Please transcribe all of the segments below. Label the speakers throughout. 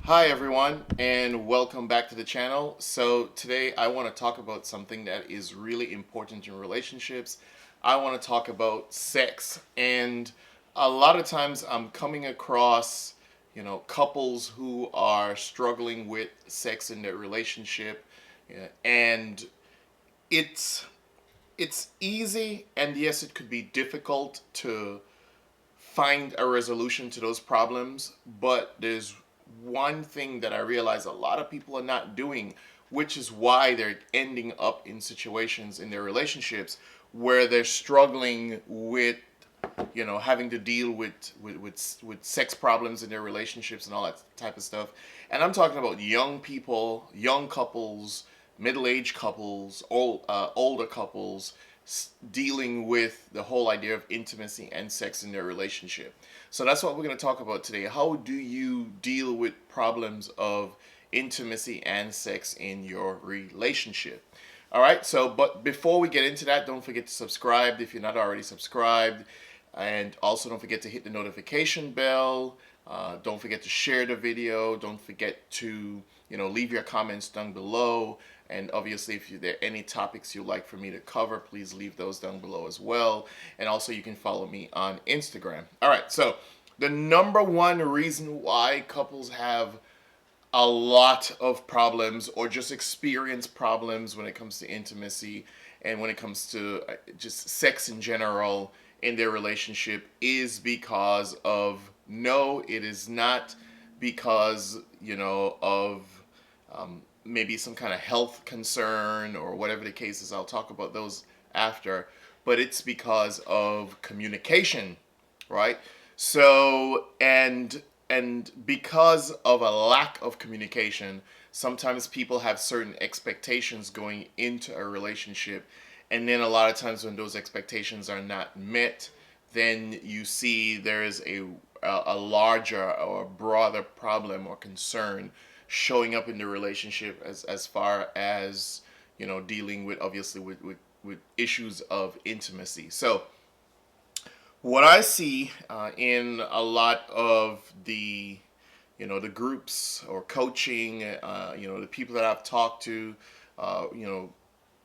Speaker 1: Hi everyone, and welcome back to the channel. So today I want to talk about something that is really important in relationships. I want to talk about sex, and a lot of times I'm coming across, couples who are struggling with sex in their relationship, and it's it's easy, and yes, it could be difficult to find a resolution to those problems, but there's one thing that I realize a lot of people are not doing, which is why they're ending up in situations in their relationships where they're struggling with, having to deal with sex problems in their relationships and all that type of stuff. And I'm talking about young people, young couples, middle-aged couples, older couples dealing with the whole idea of intimacy and sex in their relationship. So that's what we're going to talk about today. How do you deal with problems of intimacy and sex in your relationship? All right, so but before we get into that, don't forget to subscribe if you're not already subscribed. And also don't forget to hit the notification bell. Don't forget to share the video. Don't forget to, leave your comments down below. And obviously, if there are any topics you'd like for me to cover, please leave those down below as well. And also, you can follow me on Instagram. All right, so the number one reason why couples have a lot of problems or just experience problems when it comes to intimacy and when it comes to just sex in general in their relationship is because of no, it is not because, of maybe some kind of health concern or whatever the case is. I'll talk about those after, but it's because of communication, right? So, and because of a lack of communication, sometimes people have certain expectations going into a relationship, and then a lot of times when those expectations are not met, then you see there is a larger or broader problem or concern showing up in the relationship as far as dealing with obviously with issues of intimacy. So what I see in a lot of the groups or coaching, the people that I've talked to, uh, you know,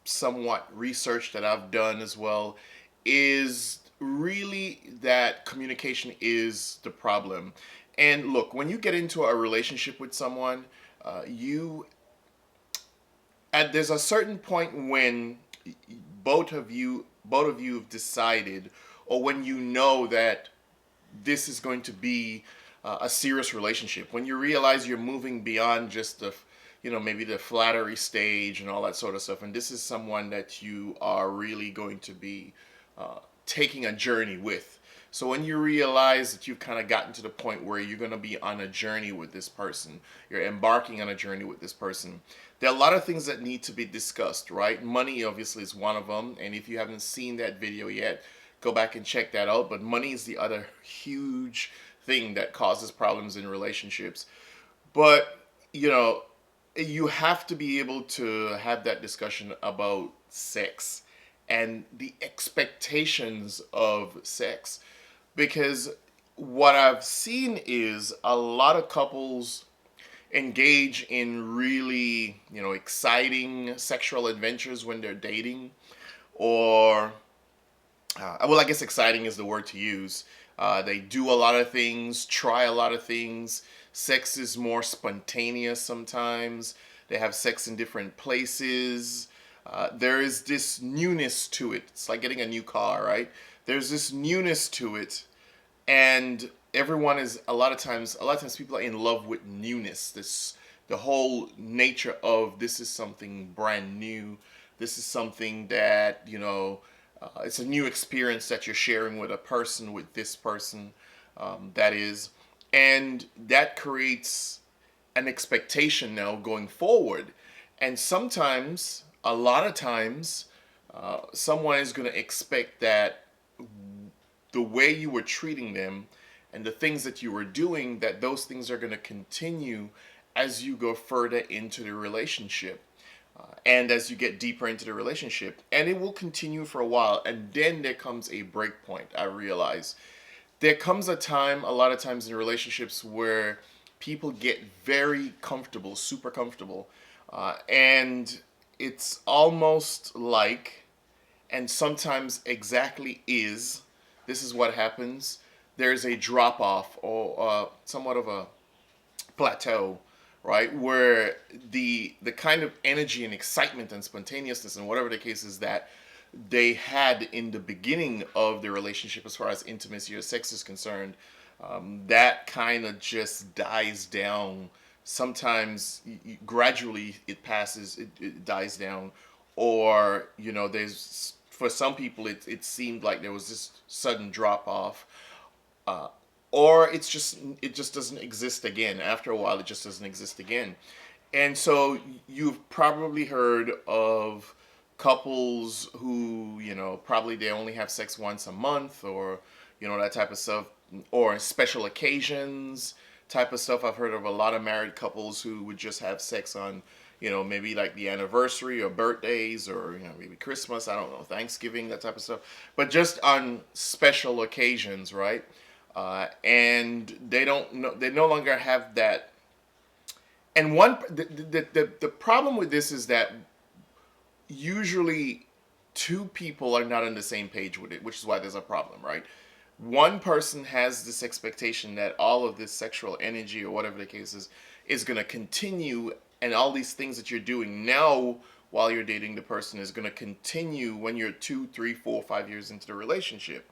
Speaker 1: somewhat research that I've done as well, is really that communication is the problem. And look, when you get into a relationship with someone, you there's a certain point when both of you have decided, or when you know that this is going to be a serious relationship, when you realize you're moving beyond just maybe the flattery stage and all that sort of stuff, and this is someone that you are really going to be uh, taking a journey with. So when you realize that you've kind of gotten to the point where you're going to be on a journey with this person, you're embarking on a journey with this person, there are a lot of things that need to be discussed, right? Money obviously is one of them, and if you haven't seen that video yet, go back and check that out. But money is the other huge thing that causes problems in relationships. But you know, you have to be able to have that discussion about sex and the expectations of sex, because what I've seen is a lot of couples engage in really, exciting sexual adventures when they're dating, or well, I guess exciting is the word to use. They do a lot of things, try a lot of things. Sex is more spontaneous sometimes. They have sex in different places. There is this newness to it. It's like getting a new car, right? There's this newness to it, and everyone is a lot of times people are in love with newness. The whole nature of this is something brand new. This is something that it's a new experience that you're sharing with a person, with this person, that is, and that creates an expectation now going forward. And sometimes, a lot of times, someone is going to expect that the way you were treating them and the things that you were doing, that those things are going to continue as you go further into the relationship, and as you get deeper into the relationship, and it will continue for a while, and then there comes a break point. I realize there comes a time, a lot of times in relationships, where people get very comfortable, super comfortable, and it's almost like, and sometimes exactly is, this is what happens. There's a drop off or somewhat of a plateau, right? Where the kind of energy and excitement and spontaneousness and whatever the case is that they had in the beginning of the relationship, as far as intimacy or sex is concerned, that kind of just dies down. Sometimes gradually it passes, it dies down, or there's, for some people it seemed like there was this sudden drop off, uh, or it just doesn't exist again. After a while, it just doesn't exist again. And so you've probably heard of couples who, probably they only have sex once a month, or that type of stuff, or special occasions type of stuff. I've heard of a lot of married couples who would just have sex on, maybe like the anniversary or birthdays, or maybe Christmas, I don't know, Thanksgiving, that type of stuff, but just on special occasions, right? And they no longer have that. And the problem with this is that usually two people are not on the same page with it, which is why there's a problem, right? One person has this expectation that all of this sexual energy, or whatever the case is going to continue, and all these things that you're doing now while you're dating the person is going to continue when you're 2, 3, 4, 5 years into the relationship.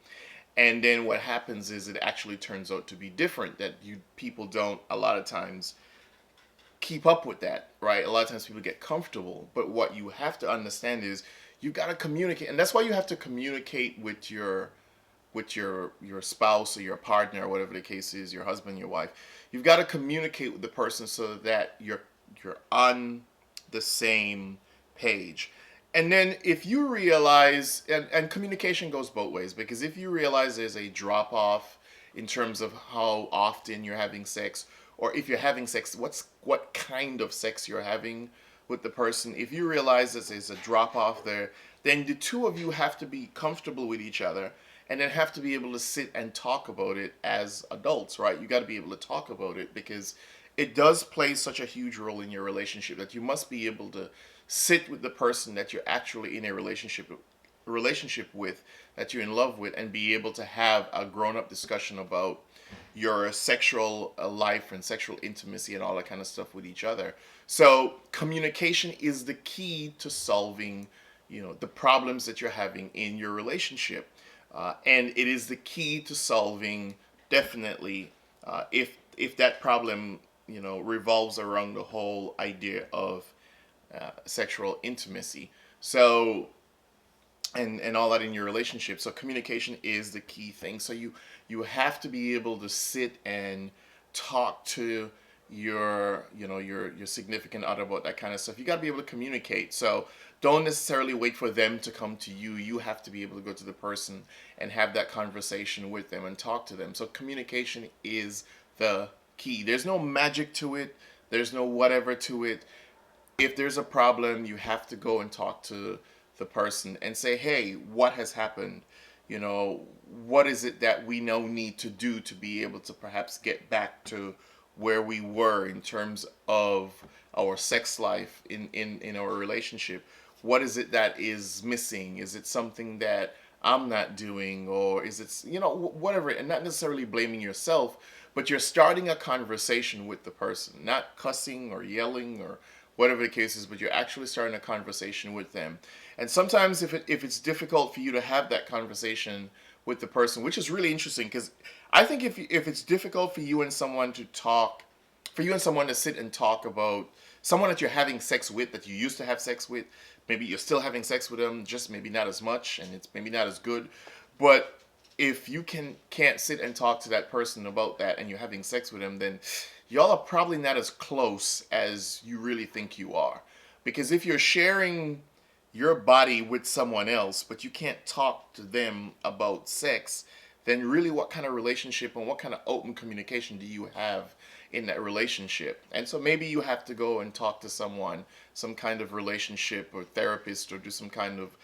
Speaker 1: And then what happens is it actually turns out to be different, that you people don't a lot of times keep up with that, right? A lot of times people get comfortable, but what you have to understand is you got to communicate, and that's why you have to communicate with your spouse or your partner, or whatever the case is, your husband, your wife. You've got to communicate with the person so that you're on the same page. And then if you realize, and communication goes both ways, because if you realize there's a drop off in terms of how often you're having sex, or if you're having sex, what kind of sex you're having with the person. If you realize that there's a drop off there, then the two of you have to be comfortable with each other, and then have to be able to sit and talk about it as adults, right? You got to be able to talk about it, because it does play such a huge role in your relationship, that you must be able to sit with the person that you're actually in a relationship with, that you're in love with, and be able to have a grown-up discussion about your sexual life and sexual intimacy and all that kind of stuff with each other. So communication is the key to solving, the problems that you're having in your relationship, and it is the key to solving, definitely, if that problem, revolves around the whole idea of sexual intimacy. So, and all that in your relationship. So communication is the key thing. So you have to be able to sit and talk to your significant other about that kind of stuff. You got to be able to communicate. So don't necessarily wait for them to come to you. You have to be able to go to the person and have that conversation with them and talk to them. So communication is the key. There's no magic to it. There's no whatever to it. If there's a problem, you have to go and talk to the person and say, hey, what has happened? What is it that we now need to do to be able to perhaps get back to where we were in terms of our sex life in our relationship? What is it that is missing? Is it something that I'm not doing, or is it, whatever? And not necessarily blaming yourself, but you're starting a conversation with the person, not cussing or yelling or whatever the case is, but you're actually starting a conversation with them. And sometimes if it's difficult for you to have that conversation with the person, which is really interesting, because I think if it's difficult for you and someone to talk, for you and someone to sit and talk about someone that you're having sex with, that you used to have sex with, maybe you're still having sex with them, just maybe not as much, and it's maybe not as good, but if you can't sit and talk to that person about that, and you're having sex with them, then y'all are probably not as close as you really think you are. Because if you're sharing your body with someone else, but you can't talk to them about sex, then really what kind of relationship and what kind of open communication do you have in that relationship? And so maybe you have to go and talk to someone, some kind of relationship or therapist, or do some kind of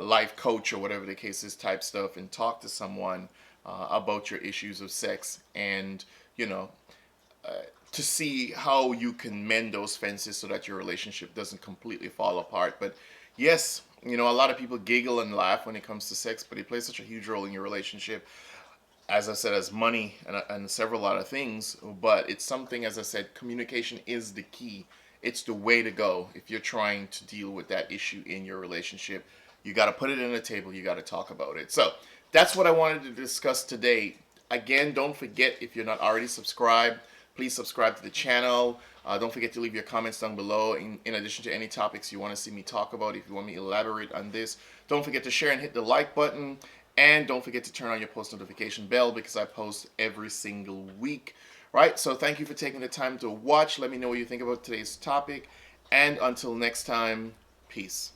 Speaker 1: life coach or whatever the case is type stuff, and talk to someone about your issues of sex, and you know uh, to see how you can mend those fences so that your relationship doesn't completely fall apart. But yes, you know, a lot of people giggle and laugh when it comes to sex, but it plays such a huge role in your relationship, as I said, as money and several other things. But it's something, as I said, communication is the key. It's the way to go if you're trying to deal with that issue in your relationship. You got to put it on the table. You got to talk about it. So that's what I wanted to discuss today. Again, don't forget, if you're not already subscribed, please subscribe to the channel. Don't forget to leave your comments down below in addition to any topics you want to see me talk about. If you want me to elaborate on this, don't forget to share and hit the like button. And don't forget to turn on your post notification bell because I post every single week. Right? So thank you for taking the time to watch. Let me know what you think about today's topic. And until next time, peace.